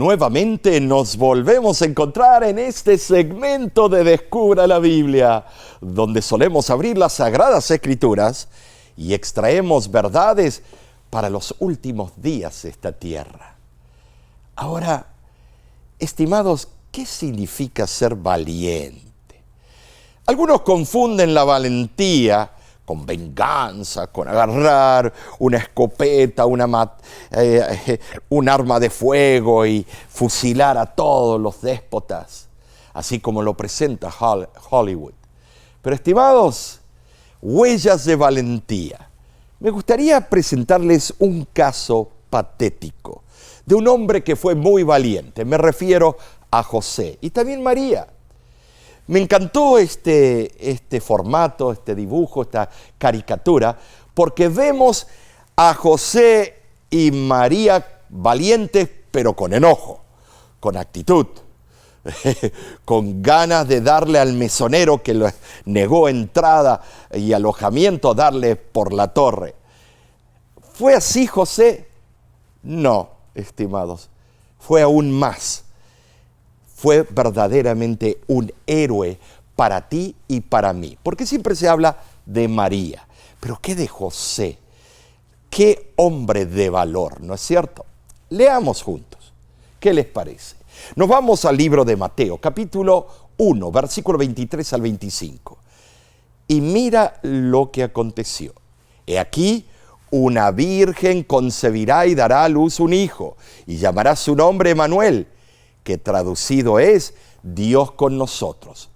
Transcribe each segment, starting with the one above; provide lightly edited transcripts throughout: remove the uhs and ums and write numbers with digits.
nuevamente nos volvemos a encontrar en este segmento de Descubra la Biblia, donde solemos abrir las Sagradas Escrituras y extraemos verdades para los últimos días de esta tierra. Ahora, estimados, ¿qué significa ser valiente? Algunos confunden la valentía con venganza, con agarrar una escopeta, un arma de fuego y fusilar a todos los déspotas, así como lo presenta Hollywood. Pero, estimados, huellas de valentía. Me gustaría presentarles un caso patético de un hombre que fue muy valiente. Me refiero a José y también María. Me encantó este formato, este dibujo, esta caricatura, porque vemos a José y María valientes, pero con enojo, con actitud, con ganas de darle al mesonero que les negó entrada y alojamiento, darle por la torre. ¿Fue así José? No, estimados, fue aún más. Fue verdaderamente un héroe para ti y para mí. Porque siempre se habla de María. Pero ¿qué de José? Qué hombre de valor, ¿no es cierto? Leamos juntos. ¿Qué les parece? Nos vamos al libro de Mateo, capítulo 1, versículo 23 al 25. Y mira lo que aconteció. He aquí, una virgen concebirá y dará a luz un hijo, y llamará su nombre Emmanuel, que traducido es Dios con nosotros.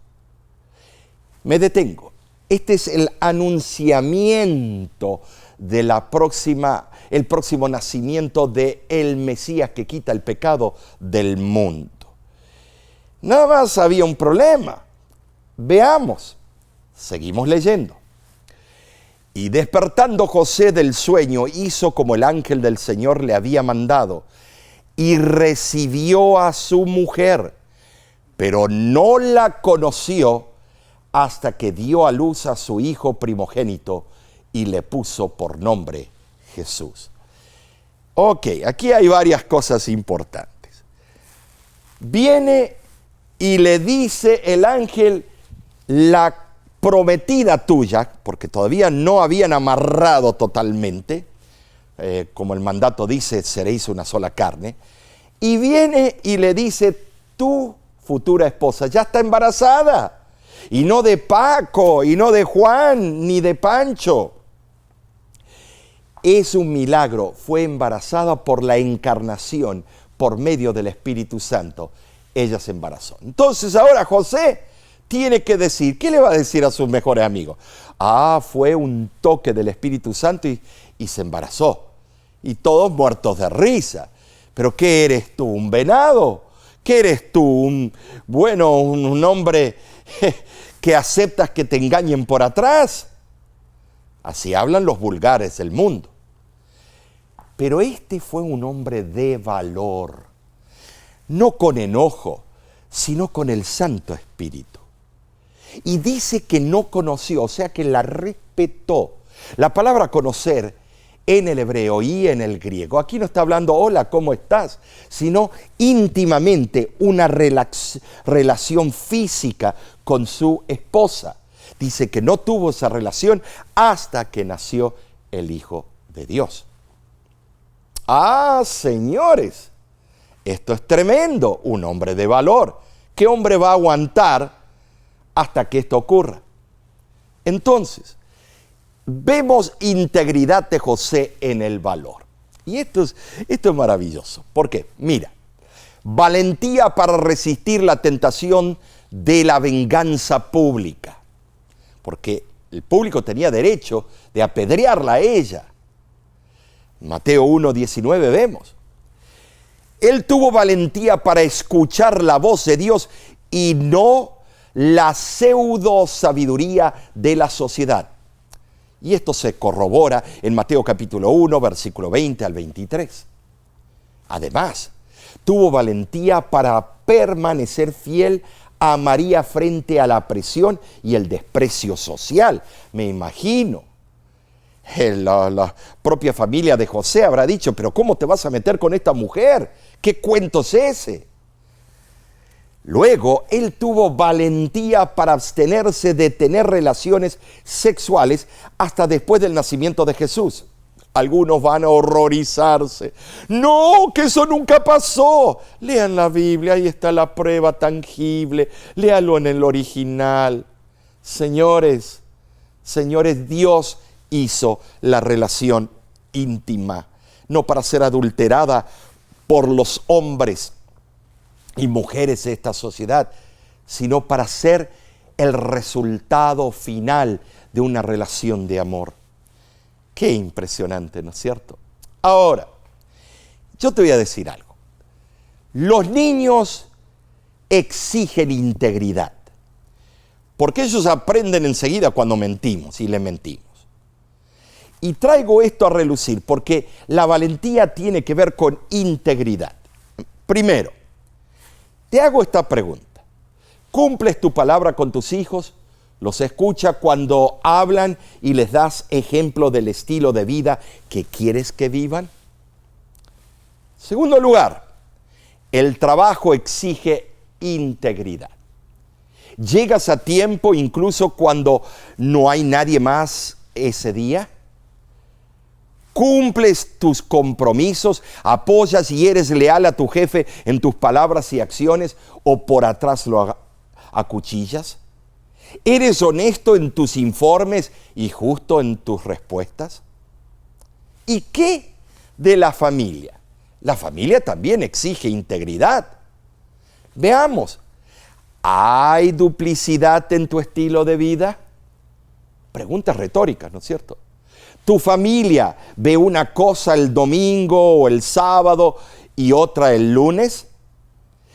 Me detengo. Este es el anunciamiento de el próximo nacimiento de el Mesías que quita el pecado del mundo. Nada más había un problema. Veamos. Seguimos leyendo. Y despertando José del sueño, hizo como el ángel del Señor le había mandado, y recibió a su mujer, pero no la conoció hasta que dio a luz a su hijo primogénito y le puso por nombre Jesús. Ok, aquí hay varias cosas importantes. Viene y le dice el ángel, la prometida tuya, porque todavía no habían amarrado totalmente, como el mandato dice, seréis una sola carne, y viene y le dice, tu futura esposa ya está embarazada, y no de Paco, y no de Juan, ni de Pancho. Es un milagro, fue embarazada por la encarnación, por medio del Espíritu Santo, ella se embarazó. Entonces ahora José tiene que decir, ¿qué le va a decir a sus mejores amigos? Fue un toque del Espíritu Santo y se embarazó. Y todos muertos de risa. ¿Pero qué eres tú? ¿Un venado? ¿Qué eres tú? Un hombre que aceptas que te engañen por atrás. Así hablan los vulgares del mundo. Pero este fue un hombre de valor. No con enojo, sino con el Santo Espíritu. Y dice que no conoció, o sea que la respetó. La palabra conocer en el hebreo y en el griego, aquí no está hablando hola, ¿cómo estás? Sino íntimamente una relación física con su esposa. Dice que no tuvo esa relación hasta que nació el Hijo de Dios. Señores, esto es tremendo, un hombre de valor. ¿Qué hombre va a aguantar hasta que esto ocurra? Entonces, vemos integridad de José en el valor. Y esto es maravilloso. ¿Por qué? Mira, valentía para resistir la tentación de la venganza pública. Porque el público tenía derecho de apedrearla a ella. Mateo 1:19 vemos. Él tuvo valentía para escuchar la voz de Dios y no la pseudo sabiduría de la sociedad. Y esto se corrobora en Mateo capítulo 1, versículo 20 al 23. Además, tuvo valentía para permanecer fiel a María frente a la presión y el desprecio social. Me imagino La propia familia de José habrá dicho, pero ¿cómo te vas a meter con esta mujer? ¿Qué cuento es ese? Luego, él tuvo valentía para abstenerse de tener relaciones sexuales hasta después del nacimiento de Jesús. Algunos van a horrorizarse. No, que eso nunca pasó. Lean la Biblia, ahí está la prueba tangible. Léalo en el original. Señores, Dios hizo la relación íntima, no para ser adulterada por los hombres y mujeres de esta sociedad, sino para ser el resultado final de una relación de amor. Qué impresionante, ¿no es cierto? Ahora, yo te voy a decir algo. Los niños exigen integridad, porque ellos aprenden enseguida cuando mentimos y le mentimos. Y traigo esto a relucir porque la valentía tiene que ver con integridad. Primero, te hago esta pregunta. ¿Cumples tu palabra con tus hijos? ¿Los escuchas cuando hablan y les das ejemplo del estilo de vida que quieres que vivan? Segundo lugar, el trabajo exige integridad. ¿Llegas a tiempo incluso cuando no hay nadie más ese día? ¿Cumples tus compromisos? ¿Apoyas y eres leal a tu jefe en tus palabras y acciones o por atrás lo acuchillas? ¿Eres honesto en tus informes y justo en tus respuestas? ¿Y qué de la familia? La familia también exige integridad. Veamos, ¿hay duplicidad en tu estilo de vida? Preguntas retóricas, ¿no es cierto? ¿Tu familia ve una cosa el domingo o el sábado y otra el lunes?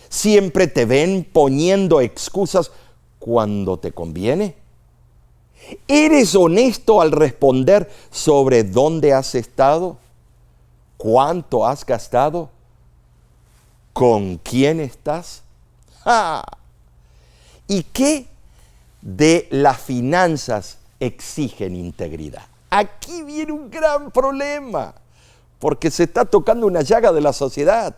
¿Siempre te ven poniendo excusas cuando te conviene? ¿Eres honesto al responder sobre dónde has estado? ¿Cuánto has gastado? ¿Con quién estás? ¡Ja! ¿Y qué de las finanzas exigen integridad? Aquí viene un gran problema, porque se está tocando una llaga de la sociedad.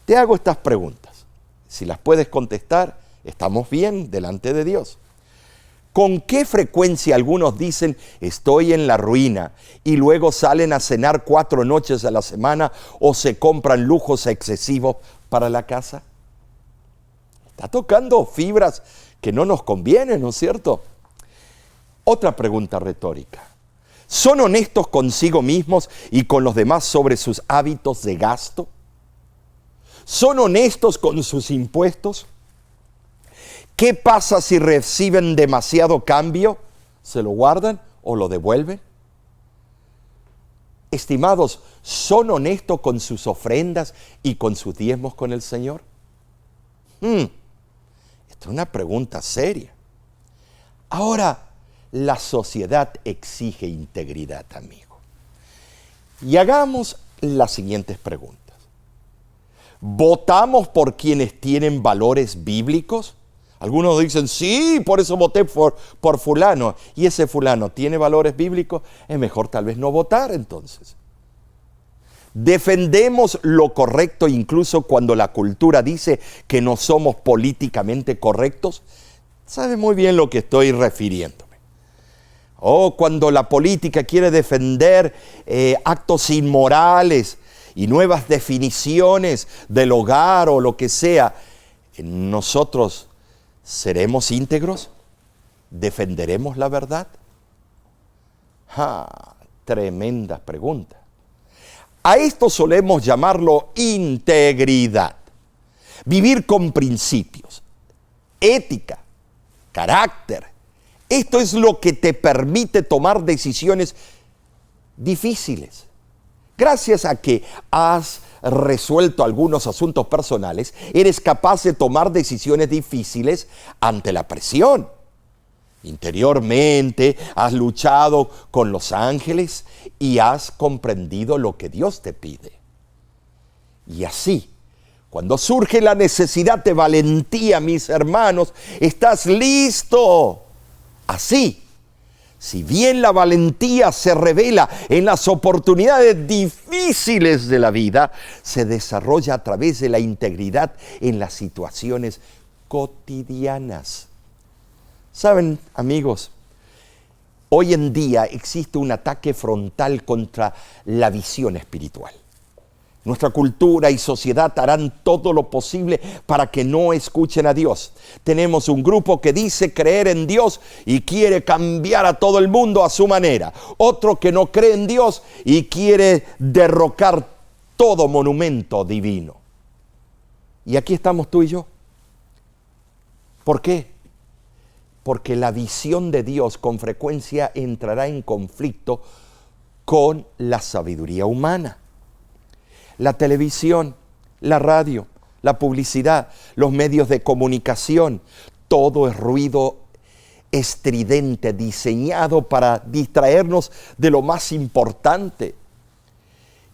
Te hago estas preguntas. Si las puedes contestar, estamos bien delante de Dios. ¿Con qué frecuencia algunos dicen estoy en la ruina y luego salen a cenar 4 noches a la semana o se compran lujos excesivos para la casa? Está tocando fibras que no nos convienen, ¿no es cierto? Otra pregunta retórica. ¿Son honestos consigo mismos y con los demás sobre sus hábitos de gasto? ¿Son honestos con sus impuestos? ¿Qué pasa si reciben demasiado cambio? ¿Se lo guardan o lo devuelven? Estimados, ¿son honestos con sus ofrendas y con sus diezmos con el Señor? Esta es una pregunta seria. Ahora, la sociedad exige integridad, amigo. Y hagamos las siguientes preguntas. ¿Votamos por quienes tienen valores bíblicos? Algunos dicen, sí, por eso voté por fulano. ¿Y ese fulano tiene valores bíblicos? Es mejor tal vez no votar entonces. ¿Defendemos lo correcto incluso cuando la cultura dice que no somos políticamente correctos? Sabe muy bien lo que estoy refiriéndome. O cuando la política quiere defender actos inmorales y nuevas definiciones del hogar o lo que sea, nosotros ¿seremos íntegros? ¿Defenderemos la verdad? Tremenda pregunta. A esto solemos llamarlo integridad. Vivir con principios, ética, carácter. Esto es lo que te permite tomar decisiones difíciles. Gracias a que has resuelto algunos asuntos personales, eres capaz de tomar decisiones difíciles ante la presión. Interiormente has luchado con los ángeles y has comprendido lo que Dios te pide. Y así, cuando surge la necesidad de valentía, mis hermanos, estás listo. Así, Si bien la valentía se revela en las oportunidades difíciles de la vida, se desarrolla a través de la integridad en las situaciones cotidianas. ¿Saben, amigos? Hoy en día existe un ataque frontal contra la visión espiritual. Nuestra cultura y sociedad harán todo lo posible para que no escuchen a Dios. Tenemos un grupo que dice creer en Dios y quiere cambiar a todo el mundo a su manera. Otro que no cree en Dios y quiere derrocar todo monumento divino. Y aquí estamos tú y yo. ¿Por qué? Porque la visión de Dios con frecuencia entrará en conflicto con la sabiduría humana. La televisión, la radio, la publicidad, los medios de comunicación, todo es ruido estridente diseñado para distraernos de lo más importante.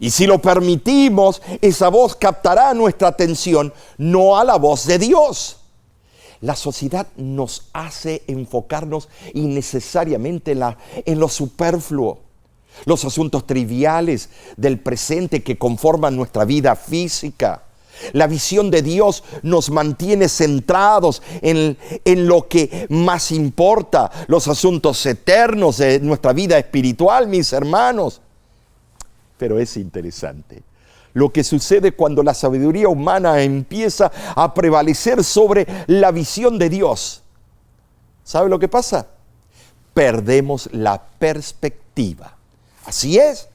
Y si lo permitimos, esa voz captará nuestra atención, no a la voz de Dios. La sociedad nos hace enfocarnos innecesariamente en lo superfluo. Los asuntos triviales del presente que conforman nuestra vida física. La visión de Dios nos mantiene centrados en lo que más importa, los asuntos eternos de nuestra vida espiritual, mis hermanos. Pero es interesante lo que sucede cuando la sabiduría humana empieza a prevalecer sobre la visión de Dios. ¿Sabe lo que pasa? Perdemos la perspectiva. Así es.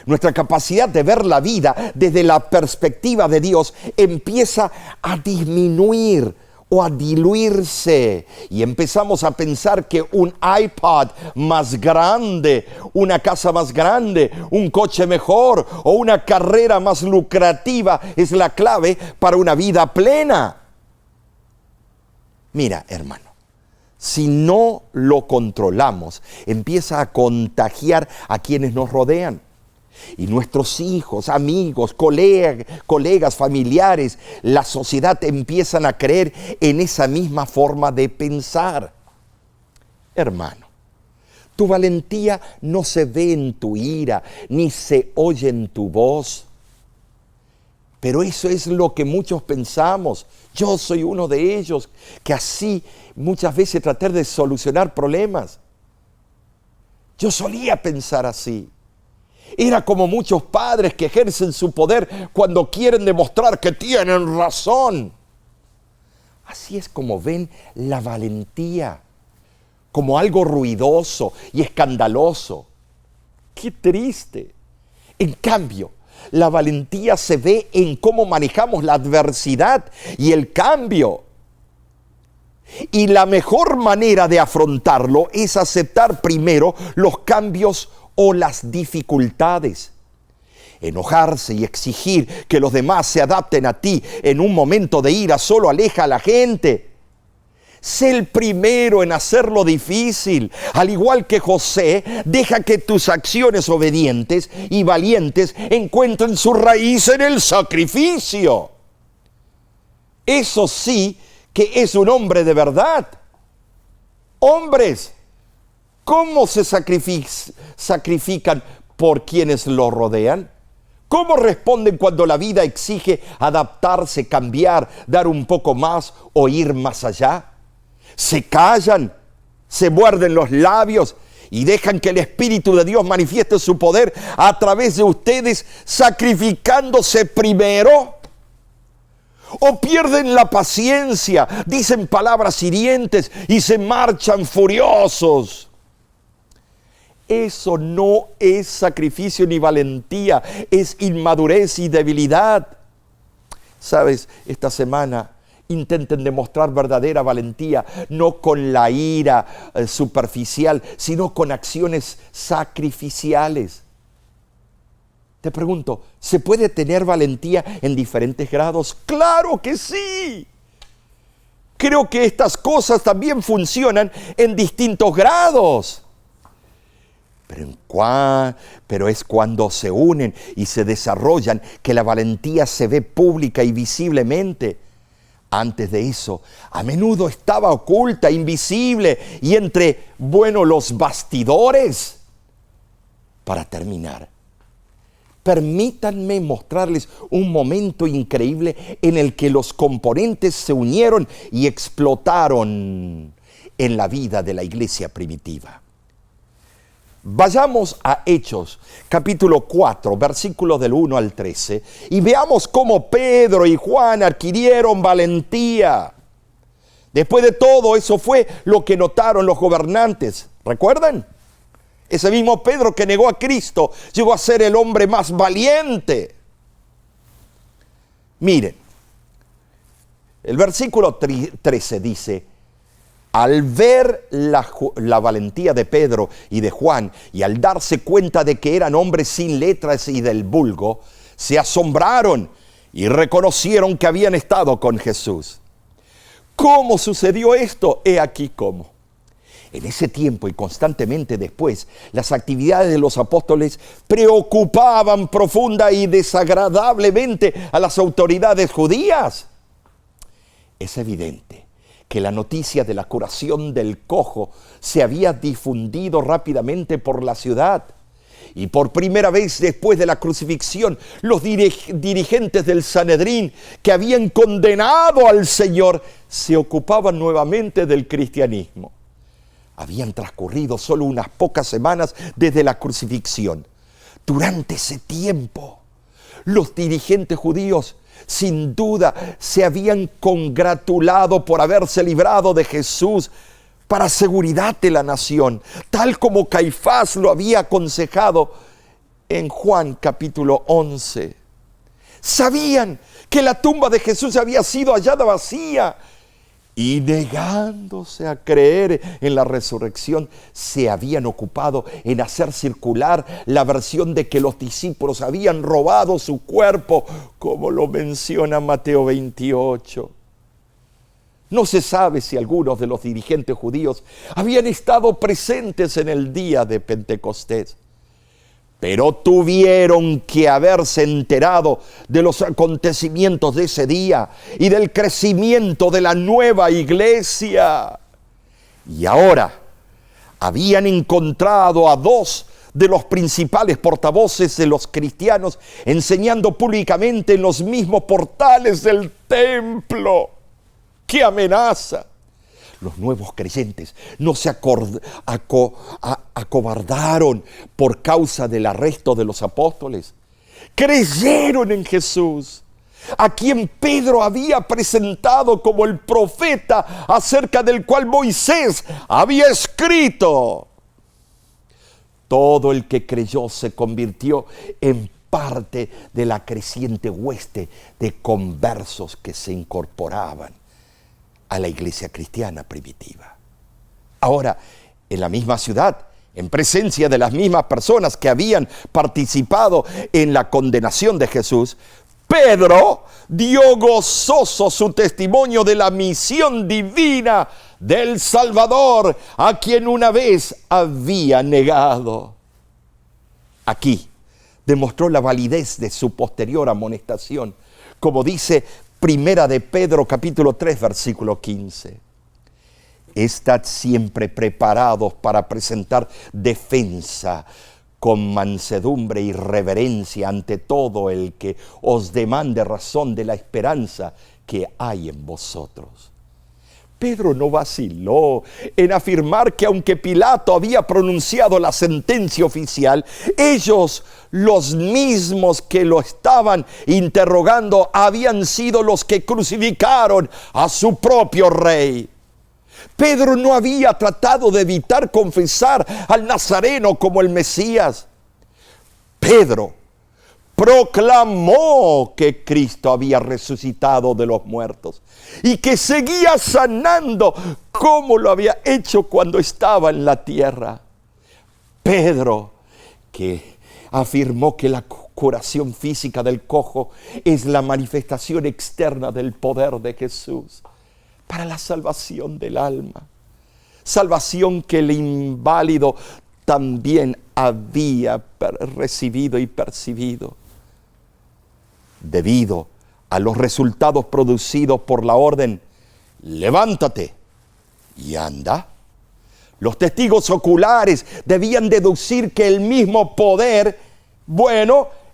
Nuestra capacidad de ver la vida desde la perspectiva de Dios empieza a disminuir o a diluirse. Y empezamos a pensar que un iPad más grande, una casa más grande, un coche mejor o una carrera más lucrativa es la clave para una vida plena. Mira, hermano. Si no lo controlamos, empieza a contagiar a quienes nos rodean. Y nuestros hijos, amigos, colegas, familiares, la sociedad empiezan a creer en esa misma forma de pensar. Hermano, tu valentía no se ve en tu ira, ni se oye en tu voz. Pero eso es lo que muchos pensamos. Yo soy uno de ellos, que así muchas veces traté de solucionar problemas. Yo solía pensar así. Era como muchos padres que ejercen su poder cuando quieren demostrar que tienen razón. Así es como ven la valentía, como algo ruidoso y escandaloso. ¡Qué triste! En cambio, la valentía se ve en cómo manejamos la adversidad y el cambio. Y la mejor manera de afrontarlo es aceptar primero los cambios o las dificultades. Enojarse y exigir que los demás se adapten a ti en un momento de ira solo aleja a la gente. Sé el primero en hacerlo difícil. Al igual que José, deja que tus acciones obedientes y valientes encuentren su raíz en el sacrificio. Eso sí que es un hombre de verdad. Hombres, ¿cómo se sacrifican por quienes lo rodean? ¿Cómo responden cuando la vida exige adaptarse, cambiar, dar un poco más o ir más allá? Se callan, se muerden los labios y dejan que el Espíritu de Dios manifieste su poder a través de ustedes, sacrificándose primero. O pierden la paciencia, dicen palabras hirientes y se marchan furiosos. Eso no es sacrificio ni valentía, es inmadurez y debilidad. ¿Sabes? Esta semana intenten demostrar verdadera valentía, no con la ira superficial, sino con acciones sacrificiales. Te pregunto, ¿se puede tener valentía en diferentes grados? ¡Claro que sí! Creo que estas cosas también funcionan en distintos grados. Pero es cuando se unen y se desarrollan que la valentía se ve pública y visiblemente. Antes de eso, a menudo estaba oculta, invisible y entre, los bastidores. Para terminar, permítanme mostrarles un momento increíble en el que los componentes se unieron y explotaron en la vida de la iglesia primitiva. Vayamos a Hechos, capítulo 4, versículos del 1 al 13, y veamos cómo Pedro y Juan adquirieron valentía. Después de todo, eso fue lo que notaron los gobernantes. ¿Recuerdan? Ese mismo Pedro que negó a Cristo llegó a ser el hombre más valiente. Miren, el versículo 13 dice: al ver la valentía de Pedro y de Juan, y al darse cuenta de que eran hombres sin letras y del vulgo, se asombraron y reconocieron que habían estado con Jesús. ¿Cómo sucedió esto? He aquí cómo. En ese tiempo y constantemente después, las actividades de los apóstoles preocupaban profunda y desagradablemente a las autoridades judías. Es evidente que la noticia de la curación del cojo se había difundido rápidamente por la ciudad. Y por primera vez después de la crucifixión, los dirigentes del Sanedrín que habían condenado al Señor se ocupaban nuevamente del cristianismo. Habían transcurrido solo unas pocas semanas desde la crucifixión. Durante ese tiempo, los dirigentes judíos sin duda se habían congratulado por haberse librado de Jesús para seguridad de la nación, tal como Caifás lo había aconsejado en Juan capítulo 11. Sabían que la tumba de Jesús había sido hallada vacía y, negándose a creer en la resurrección, se habían ocupado en hacer circular la versión de que los discípulos habían robado su cuerpo, como lo menciona Mateo 28. No se sabe si algunos de los dirigentes judíos habían estado presentes en el día de Pentecostés, pero tuvieron que haberse enterado de los acontecimientos de ese día y del crecimiento de la nueva iglesia. Y ahora habían encontrado a dos de los principales portavoces de los cristianos enseñando públicamente en los mismos portales del templo. ¡Qué amenaza! Los nuevos creyentes no se acobardaron por causa del arresto de los apóstoles. Creyeron en Jesús, a quien Pedro había presentado como el profeta acerca del cual Moisés había escrito. Todo el que creyó se convirtió en parte de la creciente hueste de conversos que se incorporaban a la iglesia cristiana primitiva. Ahora, en la misma ciudad, en presencia de las mismas personas que habían participado en la condenación de Jesús, Pedro dio gozoso su testimonio de la misión divina del Salvador, a quien una vez había negado. Aquí demostró la validez de su posterior amonestación, como dice Primera de Pedro, capítulo 3, versículo 15. Estad siempre preparados para presentar defensa con mansedumbre y reverencia ante todo el que os demande razón de la esperanza que hay en vosotros. Pedro no vaciló en afirmar que aunque Pilato había pronunciado la sentencia oficial, ellos, los mismos que lo estaban interrogando, habían sido los que crucificaron a su propio rey. Pedro no había tratado de evitar confesar al Nazareno como el Mesías. Pedro proclamó que Cristo había resucitado de los muertos y que seguía sanando como lo había hecho cuando estaba en la tierra. Pedro, que afirmó que la curación física del cojo es la manifestación externa del poder de Jesús para la salvación del alma, salvación que el inválido también había recibido y percibido. Debido a los resultados producidos por la orden, levántate y anda, los testigos oculares debían deducir que el mismo poder,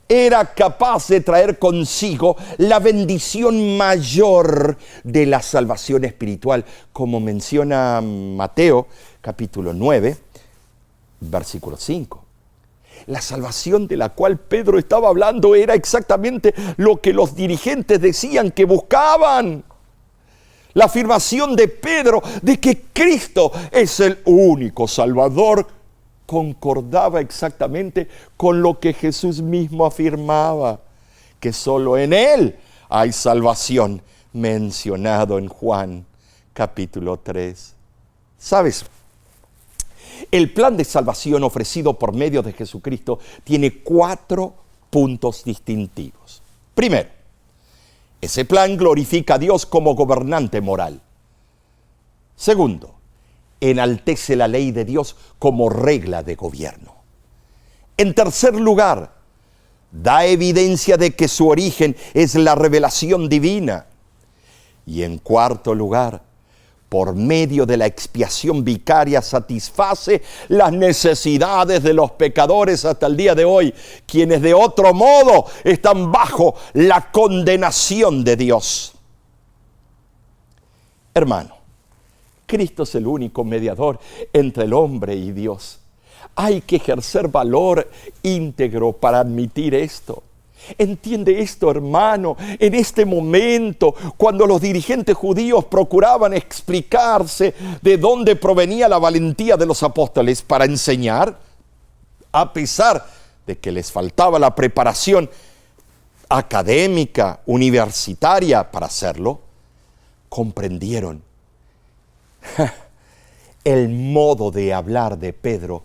era capaz de traer consigo la bendición mayor de la salvación espiritual, como menciona Mateo capítulo 9, versículo 5. La salvación de la cual Pedro estaba hablando era exactamente lo que los dirigentes decían que buscaban. La afirmación de Pedro de que Cristo es el único Salvador concordaba exactamente con lo que Jesús mismo afirmaba, que solo en Él hay salvación, mencionado en Juan capítulo 3. ¿Sabes? El plan de salvación ofrecido por medio de Jesucristo tiene 4 puntos distintivos. Primero, ese plan glorifica a Dios como gobernante moral. Segundo, enaltece la ley de Dios como regla de gobierno. En tercer lugar, da evidencia de que su origen es la revelación divina. Y en cuarto lugar, por medio de la expiación vicaria satisface las necesidades de los pecadores hasta el día de hoy, quienes de otro modo están bajo la condenación de Dios. Hermano, Cristo es el único mediador entre el hombre y Dios. Hay que ejercer valor íntegro para admitir esto. Entiende esto, hermano, en este momento, cuando los dirigentes judíos procuraban explicarse de dónde provenía la valentía de los apóstoles para enseñar, a pesar de que les faltaba la preparación académica, universitaria para hacerlo, comprendieron el modo de hablar de Pedro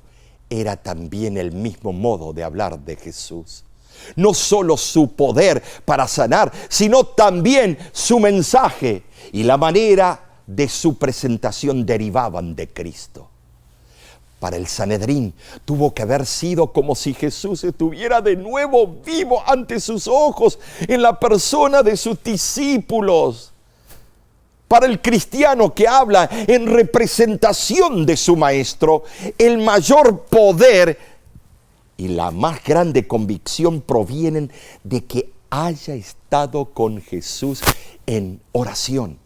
era también el mismo modo de hablar de Jesús. No solo su poder para sanar, sino también su mensaje y la manera de su presentación derivaban de Cristo. Para el Sanedrín tuvo que haber sido como si Jesús estuviera de nuevo vivo ante sus ojos en la persona de sus discípulos. Para el cristiano que habla en representación de su maestro, el mayor poder y la más grande convicción provienen de que haya estado con Jesús en oración,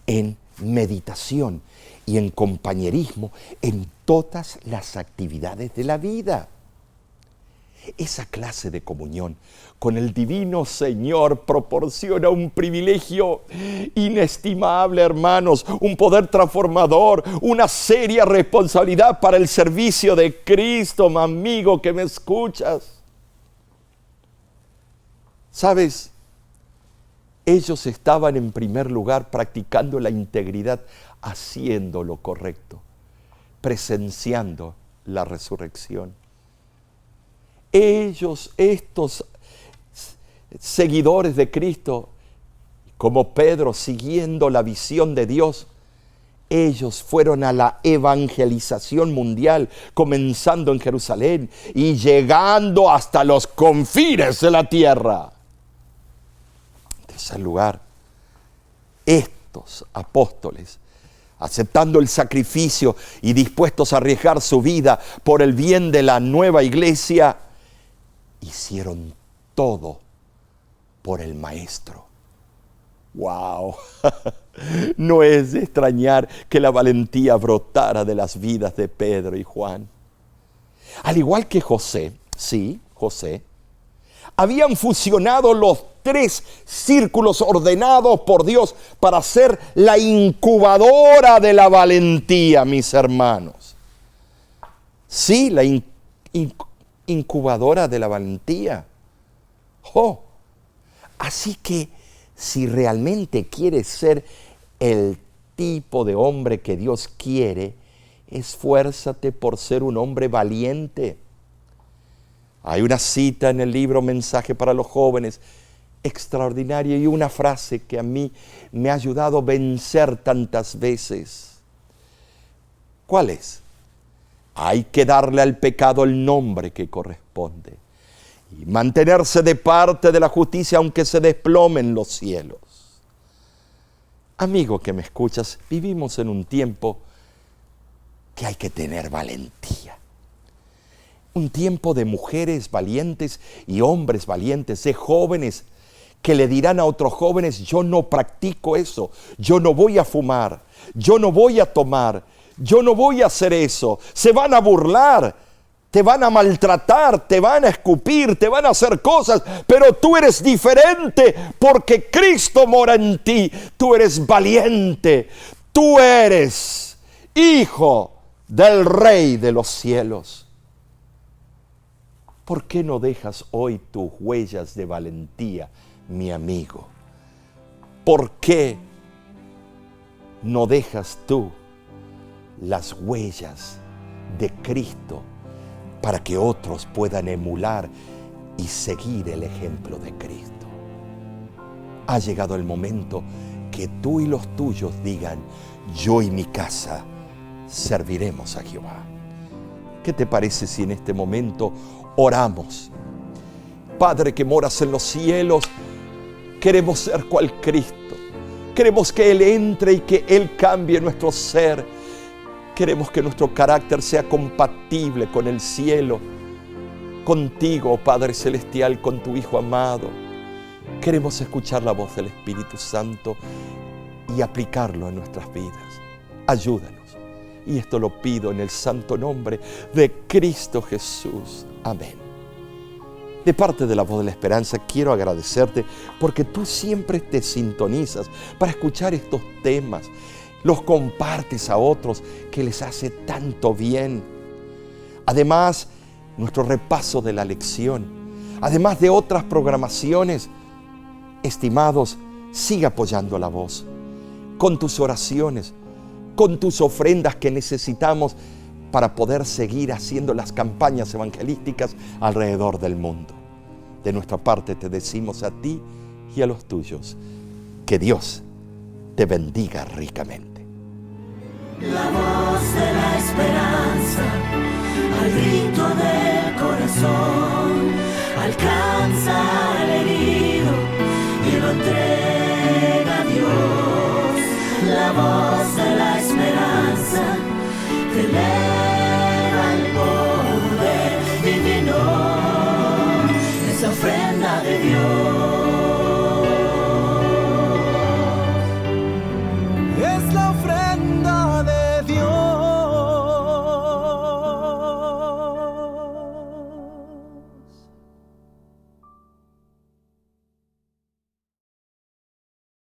en meditación y en compañerismo en todas las actividades de la vida. Esa clase de comunión con el divino Señor proporciona un privilegio inestimable, hermanos, un poder transformador, una seria responsabilidad para el servicio de Cristo, mi amigo que me escuchas. ¿Sabes? Ellos estaban en primer lugar practicando la integridad, haciendo lo correcto, presenciando la resurrección. Ellos, estos seguidores de Cristo, como Pedro, siguiendo la visión de Dios, ellos fueron a la evangelización mundial, comenzando en Jerusalén y llegando hasta los confines de la tierra. En tercer lugar, estos apóstoles, aceptando el sacrificio y dispuestos a arriesgar su vida por el bien de la nueva iglesia, hicieron todo por el Maestro. ¡Wow! No es de extrañar que la valentía brotara de las vidas de Pedro y Juan. Al igual que José, habían fusionado los 3 círculos ordenados por Dios para ser la incubadora de la valentía, mis hermanos. Sí, la incubadora de la valentía. Así que si realmente quieres ser el tipo de hombre que Dios quiere, esfuérzate por ser un hombre valiente. Hay una cita en el libro Mensaje para los Jóvenes extraordinaria y una frase que a mí me ha ayudado a vencer tantas veces. ¿Cuál es? Hay que darle al pecado el nombre que corresponde y mantenerse de parte de la justicia aunque se desplomen los cielos. Amigo que me escuchas, vivimos en un tiempo que hay que tener valentía. Un tiempo de mujeres valientes y hombres valientes, de jóvenes que le dirán a otros jóvenes: yo no practico eso, yo no voy a fumar, yo no voy a tomar, yo no voy a hacer eso. Se van a burlar, te van a maltratar, te van a escupir, te van a hacer cosas, pero tú eres diferente porque Cristo mora en ti. Tú eres valiente, tú eres hijo del Rey de los cielos. ¿Por qué no dejas hoy tus huellas de valentía, mi amigo? ¿Por qué no dejas tú las huellas de Cristo para que otros puedan emular y seguir el ejemplo de Cristo? Ha llegado el momento que tú y los tuyos digan: yo y mi casa serviremos a Jehová. ¿Qué te parece si en este momento oramos? Padre que moras en los cielos, queremos ser cual Cristo. Queremos que Él entre y que Él cambie nuestro ser. Queremos que nuestro carácter sea compatible con el cielo, contigo, Padre Celestial, con tu Hijo amado. Queremos escuchar la voz del Espíritu Santo y aplicarlo en nuestras vidas. Ayúdanos. Y esto lo pido en el santo nombre de Cristo Jesús. Amén. De parte de la Voz de la Esperanza quiero agradecerte porque tú siempre te sintonizas para escuchar estos temas. Los compartes a otros que les hace tanto bien. Además, nuestro repaso de la lección, además de otras programaciones, estimados, sigue apoyando la voz con tus oraciones, con tus ofrendas que necesitamos para poder seguir haciendo las campañas evangelísticas alrededor del mundo. De nuestra parte te decimos a ti y a los tuyos, que Dios te bendiga ricamente. La voz de la esperanza.